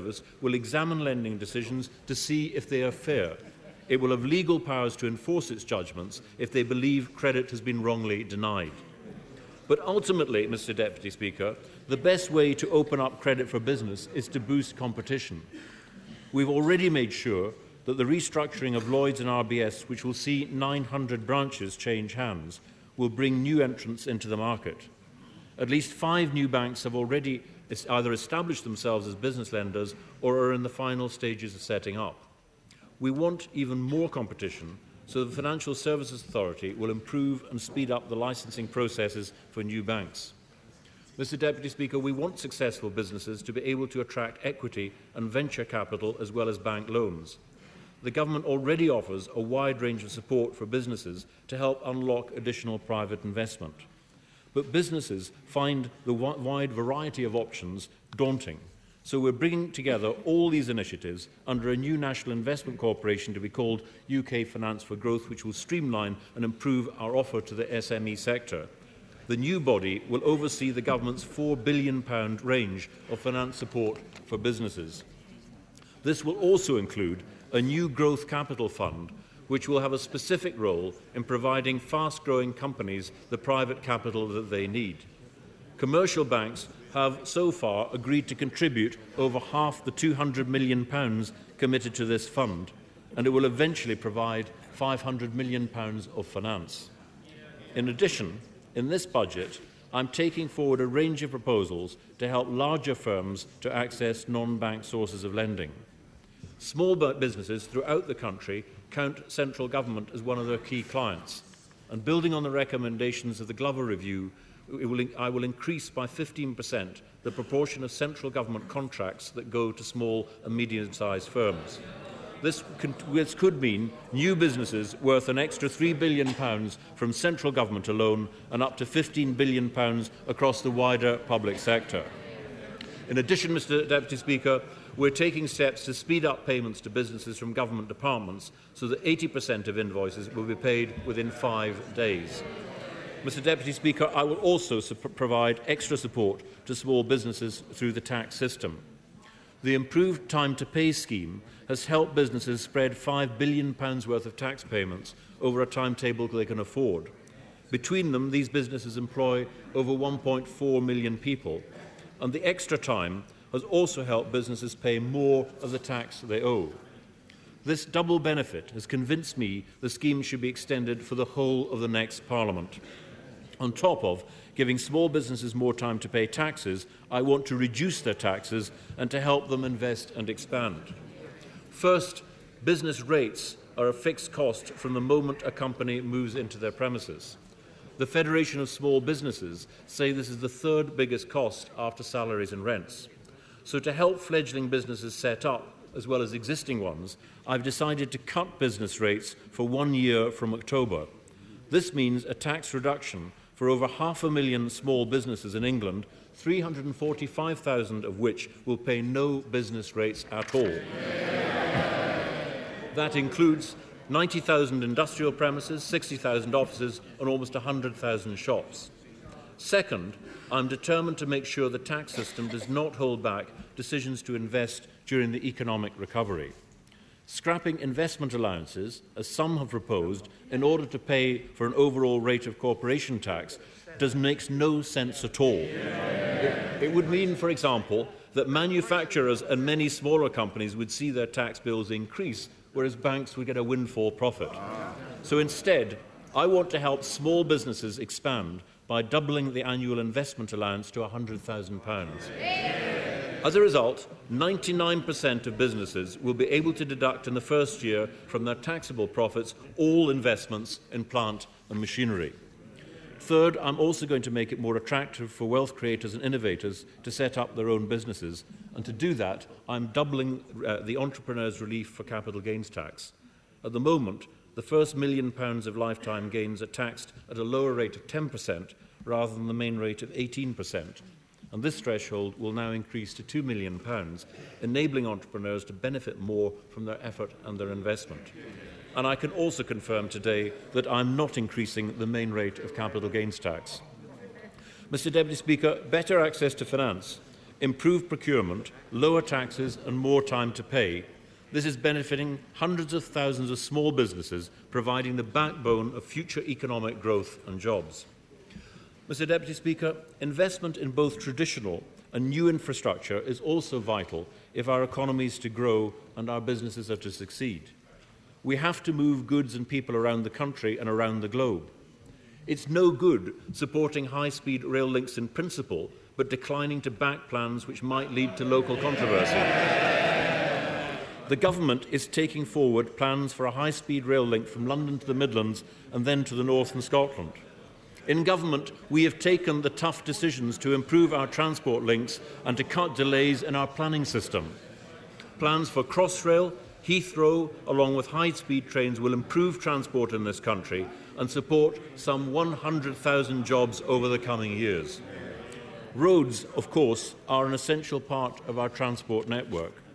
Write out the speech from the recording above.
Service will examine lending decisions to see if they are fair. It will have legal powers to enforce its judgments if they believe credit has been wrongly denied. But ultimately, Mr. Deputy Speaker, the best way to open up credit for business is to boost competition. We've already made sure that the restructuring of Lloyds and RBS, which will see 900 branches change hands, will bring new entrants into the market. At least 5 new banks have already either established themselves as business lenders or are in the final stages of setting up. We want even more competition, so the Financial Services Authority will improve and speed up the licensing processes for new banks. Mr. Deputy Speaker, we want successful businesses to be able to attract equity and venture capital as well as bank loans. The Government already offers a wide range of support for businesses to help unlock additional private investment. But businesses find the wide variety of options daunting. So we're bringing together all these initiatives under a new National Investment Corporation to be called UK Finance for Growth, which will streamline and improve our offer to the SME sector. The new body will oversee the Government's £4 billion range of finance support for businesses. This will also include a new growth capital fund, which will have a specific role in providing fast-growing companies the private capital that they need. Commercial banks have so far agreed to contribute over half the £200 million committed to this fund, and it will eventually provide £500 million of finance. In addition, in this budget, I'm taking forward a range of proposals to help larger firms to access non-bank sources of lending. Small businesses throughout the country count central government as one of their key clients, and building on the recommendations of the Glover Review, I will increase by 15% the proportion of central government contracts that go to small and medium-sized firms. This could mean new businesses worth an extra £3 billion from central government alone and up to £15 billion across the wider public sector. In addition, Mr. Deputy Speaker, we're taking steps to speed up payments to businesses from government departments so that 80% of invoices will be paid within 5 days. Mr. Deputy Speaker, I will also provide extra support to small businesses through the tax system. The improved time to pay scheme has helped businesses spread £5 billion worth of tax payments over a timetable they can afford. Between them, these businesses employ over 1.4 million people, and the extra time has also helped businesses pay more of the tax they owe. This double benefit has convinced me the scheme should be extended for the whole of the next Parliament. On top of giving small businesses more time to pay taxes, I want to reduce their taxes and to help them invest and expand. First, business rates are a fixed cost from the moment a company moves into their premises. The Federation of Small Businesses say this is the 3rd biggest cost after salaries and rents. So to help fledgling businesses set up, as well as existing ones, I've decided to cut business rates for 1 year from October. This means a tax reduction for over 500,000 small businesses in England, 345,000 of which will pay no business rates at all. That includes 90,000 industrial premises, 60,000 offices and almost 100,000 shops. Second, I'm determined to make sure the tax system does not hold back decisions to invest during the economic recovery. Scrapping investment allowances, as some have proposed, in order to pay for an overall rate of corporation tax makes no sense at all. It would mean, for example, that manufacturers and many smaller companies would see their tax bills increase, whereas banks would get a windfall profit. So instead, I want to help small businesses expand by doubling the annual investment allowance to £100,000. As a result, 99% of businesses will be able to deduct in the first year from their taxable profits all investments in plant and machinery. Third, I'm also going to make it more attractive for wealth creators and innovators to set up their own businesses. And to do that, I'm doubling the entrepreneurs' relief for capital gains tax. At the moment, the first £1 million of lifetime gains are taxed at a lower rate of 10% rather than the main rate of 18%. And this threshold will now increase to £2 million, enabling entrepreneurs to benefit more from their effort and their investment. And I can also confirm today that I'm not increasing the main rate of capital gains tax. Mr. Deputy Speaker, better access to finance improved procurement, lower taxes and more time to pay. This is benefiting hundreds of thousands of small businesses, providing the backbone of future economic growth and jobs. Mr. Deputy Speaker, investment in both traditional and new infrastructure is also vital if our economy is to grow and our businesses are to succeed. We have to move goods and people around the country and around the globe. It's no good supporting high-speed rail links in principle, but declining to back plans which might lead to local controversy. The government is taking forward plans for a high-speed rail link from London to the Midlands and then to the north and Scotland. In government, we have taken the tough decisions to improve our transport links and to cut delays in our planning system. Plans for Crossrail, Heathrow, along with high-speed trains, will improve transport in this country and support some 100,000 jobs over the coming years. Roads, of course, are an essential part of our transport network.